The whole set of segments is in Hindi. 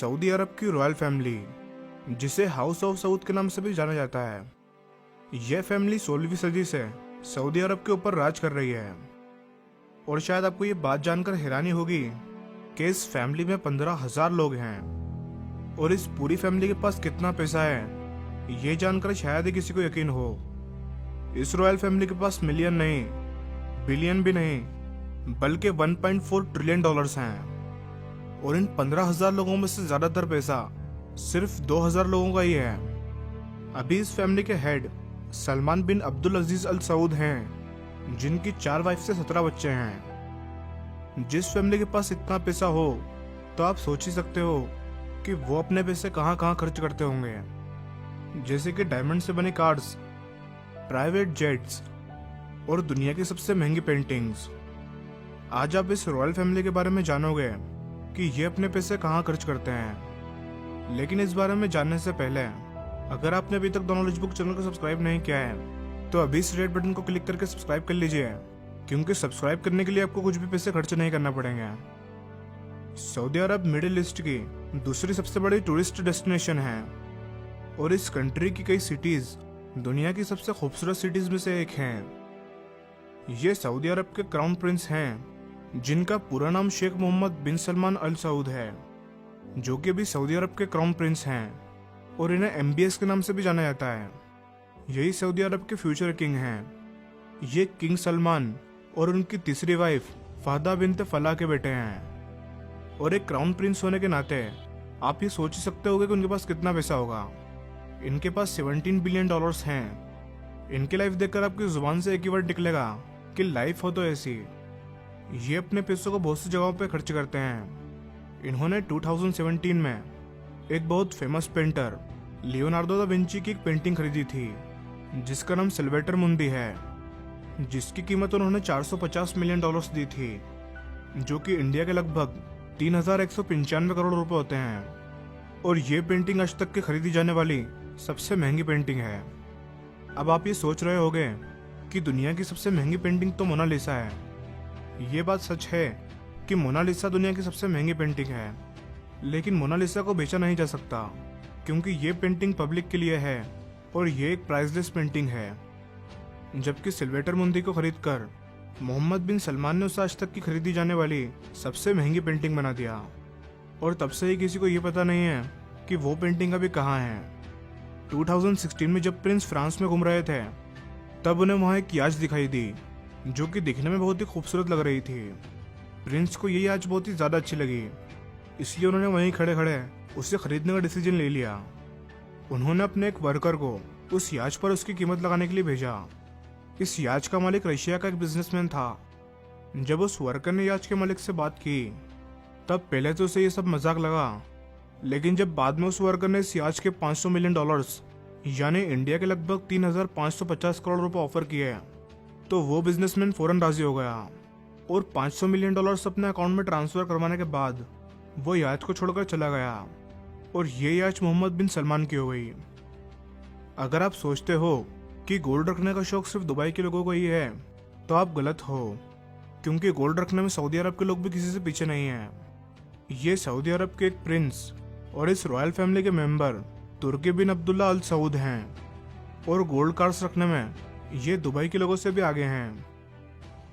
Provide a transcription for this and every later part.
सऊदी अरब की रॉयल फैमिली, जिसे हाउस ऑफ सऊद के नाम से भी जाना जाता है, यह फैमिली 16वीं सदी से सऊदी अरब के ऊपर राज कर रही है। और शायद आपको ये बात जानकर हैरानी होगी कि इस फैमिली में 15,000 लोग हैं। और इस पूरी फैमिली के पास कितना पैसा है, ये जानकर शायद ही किसी को यकीन हो। इस रॉयल फैमिली के पास मिलियन नहीं, बिलियन भी नहीं, बल्कि 1.4 ट्रिलियन डॉलर्स हैं। और इन 15,000 लोगों में से ज्यादातर पैसा सिर्फ 2,000 लोगों का ही है। अभी इस फैमिली के हेड सलमान बिन अब्दुल अजीज अल सऊद हैं, जिनकी 4 वाइफ से 17 बच्चे हैं। जिस फैमिली के पास इतना पैसा हो तो आप सोच ही सकते हो कि वो अपने पैसे कहाँ कहाँ खर्च करते होंगे, जैसे कि डायमंड से बने कार्स, प्राइवेट जेट्स और दुनिया की सबसे महंगी पेंटिंग्स। आज आप इस रॉयल फैमिली के बारे में जानोगे कि ये अपने पैसे कहाँ खर्च करते हैं। लेकिन इस बारे में जानने से पहले अगर आपने अभी तक द नॉलेज बुक चैनल को सब्सक्राइब नहीं किया है तो अभी इस रेड बटन को क्लिक करके सब्सक्राइब कर लीजिए, क्योंकि सब्सक्राइब करने के लिए आपको कुछ भी पैसे खर्च नहीं करना पड़ेंगे। सऊदी अरब मिडिल ईस्ट की दूसरी सबसे बड़ी टूरिस्ट डेस्टिनेशन है और इस कंट्री की कई सिटीज दुनिया की सबसे खूबसूरत सिटीज में से एक हैं। ये सऊदी अरब के क्राउन प्रिंस हैं, जिनका पूरा नाम शेख मोहम्मद बिन सलमान अल सऊद है, जो कि अभी सऊदी अरब के क्राउन प्रिंस हैं और इन्हें MBS के नाम से भी जाना जाता है। यही सऊदी अरब के फ्यूचर किंग हैं। ये किंग सलमान और उनकी तीसरी वाइफ फादा बिनत फला के बेटे हैं। और एक क्राउन प्रिंस होने के नाते आप ये सोच ही सकते होगे कि उनके पास कितना पैसा होगा। इनके पास 17 बिलियन डॉलर्स हैं। इनकी लाइफ देखकर आपकी जुबान से एक ही वर्ड निकलेगा कि लाइफ हो तो ऐसी। ये अपने पैसों को बहुत सी जगहों पर खर्च करते हैं। इन्होंने 2017 में एक बहुत famous painter Leonardo da Vinci की एक पेंटिंग खरीदी थी, जिसका नाम सिल्वेटर मुंदी है, जिसकी कीमत उन्होंने 450 मिलियन डॉलर्स दी थी, जो कि इंडिया के लगभग 3,195 करोड़ रुपए होते हैं। और ये पेंटिंग आज तक की खरीदी जाने वाली सबसे महंगी पेंटिंग है। अब आप ये सोच रहे होंगे कि दुनिया की सबसे महंगी पेंटिंग तो मोनालिसा है। ये बात सच है कि मोनालिसा दुनिया की सबसे महंगी पेंटिंग है, लेकिन मोनालिसा को बेचा नहीं जा सकता, क्योंकि ये पेंटिंग पब्लिक के लिए है और ये एक प्राइसलेस पेंटिंग है। जबकि सिल्वेटर मुंदी को खरीदकर मोहम्मद बिन सलमान ने उसे आज तक की खरीदी जाने वाली सबसे महंगी पेंटिंग बना दिया। और तब से ही किसी को ये पता नहीं है कि वो पेंटिंग अभी कहाँ है। 2016 में जब प्रिंस फ्रांस में घूम रहे थे, तब उन्हें वहाँ एक याच दिखाई दी, जो कि दिखने में बहुत ही खूबसूरत लग रही थी। प्रिंस को ये याच बहुत ही ज़्यादा अच्छी लगी, इसलिए उन्होंने वहीं खड़े खड़े उसे खरीदने का डिसीजन ले लिया। उन्होंने अपने एक वर्कर को उस याच पर उसकी कीमत लगाने के लिए भेजा। इस याच का मालिक रशिया का एक बिजनेसमैन था। जब उस वर्कर ने याच के मालिक से बात की, तब पहले तो उसे ये सब मजाक लगा, लेकिन जब बाद में उस वर्कर ने इस याच के 500 मिलियन डॉलर्स यानी इंडिया के लगभग 3,550 करोड़ रुपए ऑफर किए, तो वो बिजनेसमैन फौरन राजी हो गया। और 500 मिलियन डॉलर्स अपने अकाउंट में ट्रांसफर करवाने के बाद वो याच को छोड़कर चला गया और ये याच मोहम्मद बिन सलमान की हो गई। अगर आप सोचते हो कि गोल्ड रखने का शौक सिर्फ दुबई के लोगों को ही है, तो आप गलत हो, क्योंकि गोल्ड रखने में सऊदी अरब के लोग भी किसी से पीछे नहीं हैं। ये सऊदी अरब के एक प्रिंस और इस रॉयल फैमिली के मेंबर तुर्की बिन अब्दुल्ला अल सऊद हैं। और गोल्ड कार्स रखने में ये दुबई के लोगों से भी आगे हैं,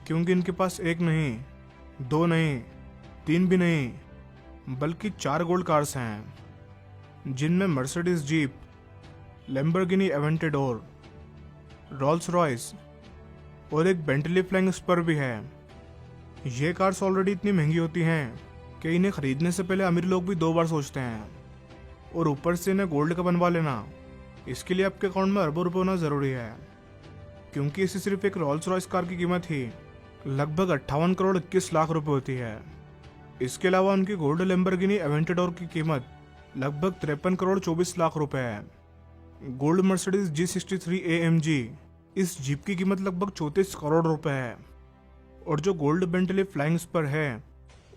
क्योंकि इनके पास एक नहीं, 2 नहीं, 3 भी नहीं, बल्कि 4 गोल्ड कार्स हैं, जिनमें Mercedes jeep, Lamborghini Aventador, Rolls Royce और एक बेंटली फ्लाइंग स्पर भी है। ये कार्स ऑलरेडी इतनी महंगी होती हैं कि इन्हें खरीदने से पहले अमीर लोग भी 2 बार सोचते हैं। और ऊपर से इन्हें गोल्ड का बनवा लेना, इसके लिए आपके अकाउंट में अरबों रुपए होना जरूरी है, क्योंकि इसी सिर्फ एक रोल्स रॉयस कार की कीमत ही लगभग 58 करोड़ 21 लाख रुपए होती है। इसके अलावा उनकी गोल्ड लैम्बोर्गिनी एवेंटेडोर की कीमत लगभग 53 करोड़ 24 लाख रुपए है। गोल्ड मर्सिडीज G63 AMG, इस जीप की कीमत लगभग 34 करोड़ रुपए है। और जो गोल्ड बेंटली फ्लाइंग स्पर है,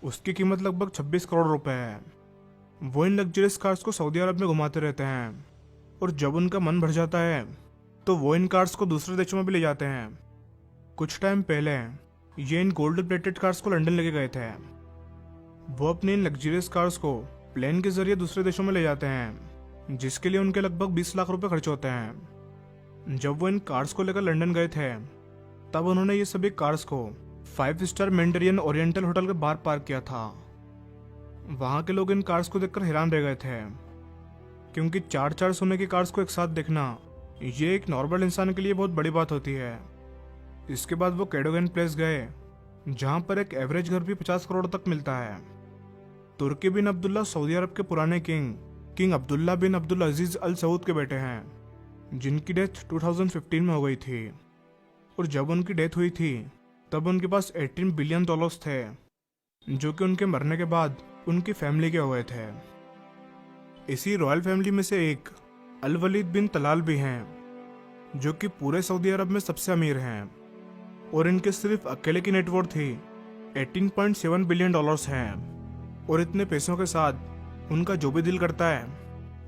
उसकी कीमत लगभग 26 करोड़ रुपए है। वो इन लग्जरियस कार्स को सऊदी अरब में घुमाते रहते हैं, और जब उनका मन भर जाता है तो वो इन कार्स को दूसरे देशों में भी ले जाते हैं। कुछ टाइम पहले ये इन गोल्ड प्लेटेड कार्स को लंदन लेके गए थे। वो अपनी इन लग्जरियस कार्स को प्लेन के जरिए दूसरे देशों में ले जाते हैं, जिसके लिए उनके लगभग 20 लाख रुपए खर्च होते हैं। जब वो इन कार्स को लेकर लंदन गए थे, तब उन्होंने ये सभी कार्स को 5 स्टार मेंटेरियन ओरिएंटल होटल के बाहर पार्क किया था। वहां के लोग इन कार्स को देखकर हैरान रह गए थे, क्योंकि 4 सोने की कार्स को एक साथ देखना ये एक नॉर्मल इंसान के लिए बहुत बड़ी बात होती है। इसके बाद वो कैडोगन प्लेस गए, जहां पर एक एवरेज घर भी 50 करोड़ तक मिलता है। तुर्की बिन अब्दुल्ला सऊदी अरब के पुराने किंग अब्दुल्ला बिन अब्दुल अजीज अल सऊद के बेटे हैं, जिनकी डेथ 2015 में हो गई थी। और जब उनकी डेथ हुई थी, तब उनके पास $18 बिलियन थे, जो कि उनके मरने के बाद उनकी फैमिली के हुए थे। इसी रॉयल फैमिली में से एक अल वलीद बिन तलाल भी हैं, जो कि पूरे सऊदी अरब में सबसे अमीर हैं, और इनके सिर्फ अकेले की नेटवर्थ ही $18.7 बिलियन हैं। और इतने पैसों के साथ उनका जो भी दिल करता है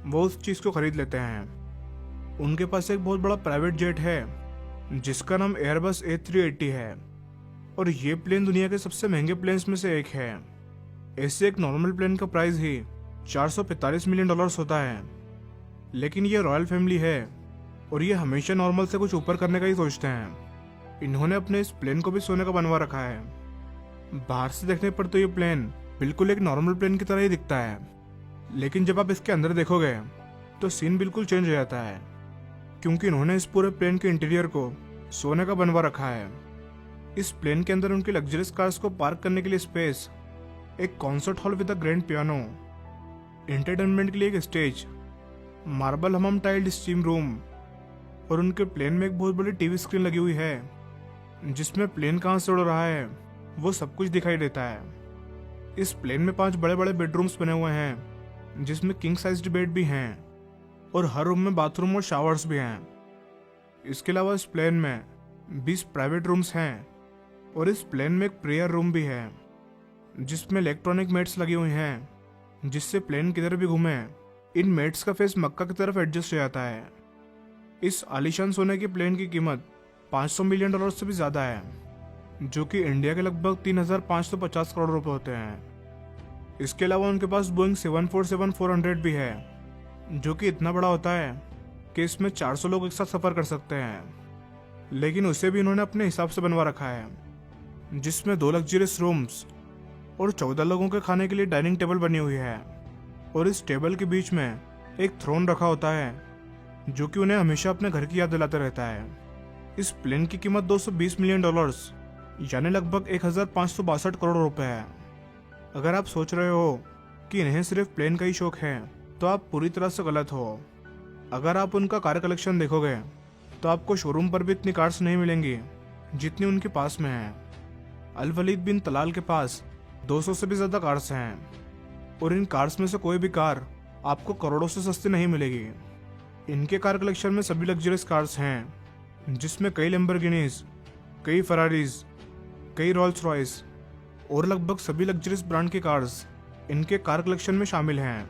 वो उस चीज़ को खरीद लेते हैं। उनके पास एक बहुत बड़ा प्राइवेट जेट है, जिसका नाम एयरबस A380 है, और ये प्लेन दुनिया के सबसे महंगे प्लेन्स में से एक है। ऐसे एक नॉर्मल प्लेन का प्राइस ही $445 मिलियन होता है। लेकिन ये रॉयल फैमिली है, और ये हमेशा नॉर्मल से कुछ ऊपर करने का ही सोचते हैं। इन्होंने अपने इस प्लेन को भी सोने का बनवा रखा है। बाहर से देखने पर तो ये प्लेन बिल्कुल एक नॉर्मल प्लेन की तरह ही दिखता है, लेकिन जब आप इसके अंदर देखोगे तो सीन बिल्कुल चेंज हो जाता है, क्योंकि इन्होंने इस पूरे प्लेन के इंटीरियर को सोने का बनवा रखा है। इस प्लेन के अंदर उनकी लग्जरियस कार्स को पार्क करने के लिए स्पेस, एक concert hall with a grand piano, entertainment के लिए एक स्टेज, मार्बल हमाम टाइल्ड स्टीम रूम, और उनके प्लेन में एक बहुत बड़ी टीवी स्क्रीन लगी हुई है, जिसमें प्लेन कहाँ से उड़ रहा है वो सब कुछ दिखाई देता है। इस प्लेन में 5 बड़े बड़े बेडरूम्स बने हुए हैं, जिसमें किंग साइज्ड बेड भी हैं, और हर रूम में बाथरूम और शावर्स भी हैं। इसके अलावा इस प्लेन में 20 प्राइवेट रूम्स हैं, और इस प्लेन में एक प्रेयर रूम भी है, जिसमें इलेक्ट्रॉनिक मेट्स लगी हुई हैं, जिससे प्लेन किधर भी घूमे इन मेट्स का फेस मक्का की तरफ एडजस्ट हो जाता है। इस आलीशान सोने की प्लेन की कीमत $500 मिलियन से भी ज़्यादा है, जो कि इंडिया के लगभग 3,550 करोड़ रुपए होते हैं। इसके अलावा उनके पास बोइंग 747-400 भी है, जो कि इतना बड़ा होता है कि इसमें 400 लोग एक साथ सफ़र कर सकते हैं। लेकिन उसे भी इन्होंने अपने हिसाब से बनवा रखा है, जिसमें 2 लग्जरियस रूम्स और 14 लोगों के खाने के लिए डाइनिंग टेबल बनी हुई है, और इस टेबल के बीच में एक थ्रोन रखा होता है, जो कि उन्हें हमेशा अपने घर की याद दिलाता रहता है। इस प्लेन की कीमत $220 मिलियन यानी लगभग 1,562 करोड़ रुपए है। अगर आप सोच रहे हो कि इन्हें सिर्फ प्लेन का ही शौक है, तो आप पूरी तरह से गलत हो। अगर आप उनका कार कलेक्शन देखोगे तो आपको शोरूम पर भी इतनी कार्स नहीं मिलेंगी जितनी उनके पास में है। अल वलीद बिन तलाल के पास 200 से भी ज़्यादा कार्स हैं, और इन कार्स में से कोई भी कार आपको करोड़ों से सस्ती नहीं मिलेगी। इनके कार कलेक्शन में सभी लग्जरियस कार्स हैं, जिसमें कई लैम्बोर्गिनीज, कई फरारीज, कई रोल्स रॉयस और लगभग सभी लग्जरियस ब्रांड की कार्स इनके कार कलेक्शन में शामिल हैं।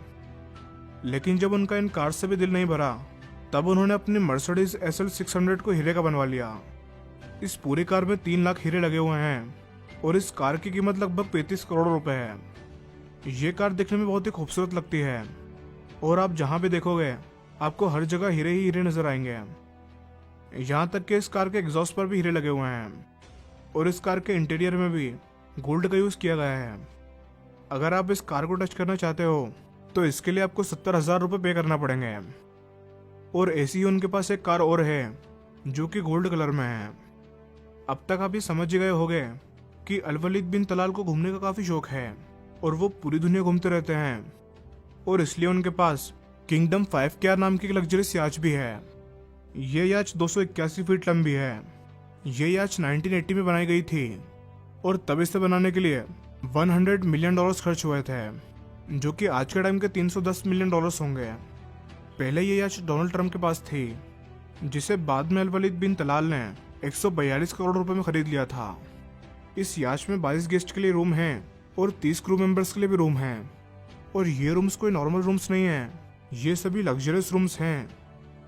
लेकिन जब उनका इन कार्स से भी दिल नहीं भरा, तब उन्होंने अपनी मर्सिडीज SL 600 को हीरे का बनवा लिया। इस पूरी कार में 3 लाख हीरे लगे हुए हैं, और इस कार की कीमत लगभग 35 करोड़ रुपए है। ये कार देखने में बहुत ही खूबसूरत लगती है, और आप जहाँ भी देखोगे आपको हर जगह हीरे ही हीरे नजर आएंगे। यहाँ तक कि इस कार के एग्जॉस्ट पर भी हीरे लगे हुए हैं, और इस कार के इंटीरियर में भी गोल्ड का यूज़ किया गया है। अगर आप इस कार को टच करना चाहते हो तो इसके लिए आपको 70,000 रुपये पे करना पड़ेंगे। और ऐसी ही उनके पास एक कार और है, जो कि गोल्ड कलर में है। अब तक आप ये समझ गए होंगे कि अल वलीद बिन तलाल को घूमने का काफ़ी शौक है, और वो पूरी दुनिया घूमते रहते हैं, और इसलिए उनके पास किंगडम 5 नाम की एक लग्जरियस याच भी है। ये याच 281 फीट लंबी है। ये याच 1980 में बनाई गई थी, और तब इसे बनाने के लिए $100 मिलियन खर्च हुए थे, जो कि आज के टाइम के $310 मिलियन होंगे। पहले ये याच डोनाल्ड ट्रंप के पास थी, जिसे बाद में अल वलीद बिन तलाल ने 142 करोड़ रुपए में खरीद लिया था। इस याच में 22 गेस्ट के लिए रूम हैं, और 30 क्रू मेंबर्स के लिए भी रूम हैं। और ये रूम्स कोई नॉर्मल रूम्स नहीं हैं, ये सभी लग्जरियस रूम्स हैं,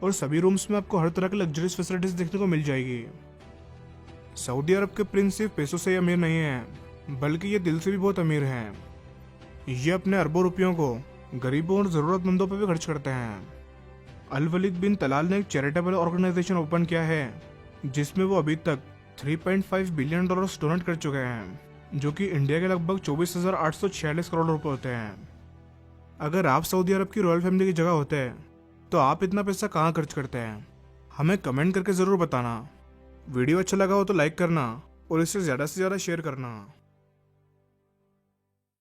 और सभी रूम्स में आपको हर तरह की लग्जरियस फैसिलिटीज देखने को मिल जाएगी। सऊदी अरब के प्रिंस सिर्फ पैसों से ही अमीर नहीं हैं, बल्कि ये दिल से भी बहुत अमीर हैं। ये अपने अरबों रुपयों को गरीबों और ज़रूरतमंदों पर भी खर्च करते हैं। अल वलीद बिन तलाल ने एक चैरिटेबल ऑर्गेनाइजेशन ओपन किया है जिसमें वो अभी तक $3.5 बिलियन डोनेट कर चुके हैं, जो कि इंडिया के लगभग 24,846 करोड़ रुपए होते हैं। अगर आप सऊदी अरब की रॉयल फैमिली की जगह होते हैं तो आप इतना पैसा कहाँ खर्च करते हैं? हमें कमेंट करके ज़रूर बताना। वीडियो अच्छा लगा हो तो लाइक करना और इसे ज़्यादा से ज़्यादा शेयर करना।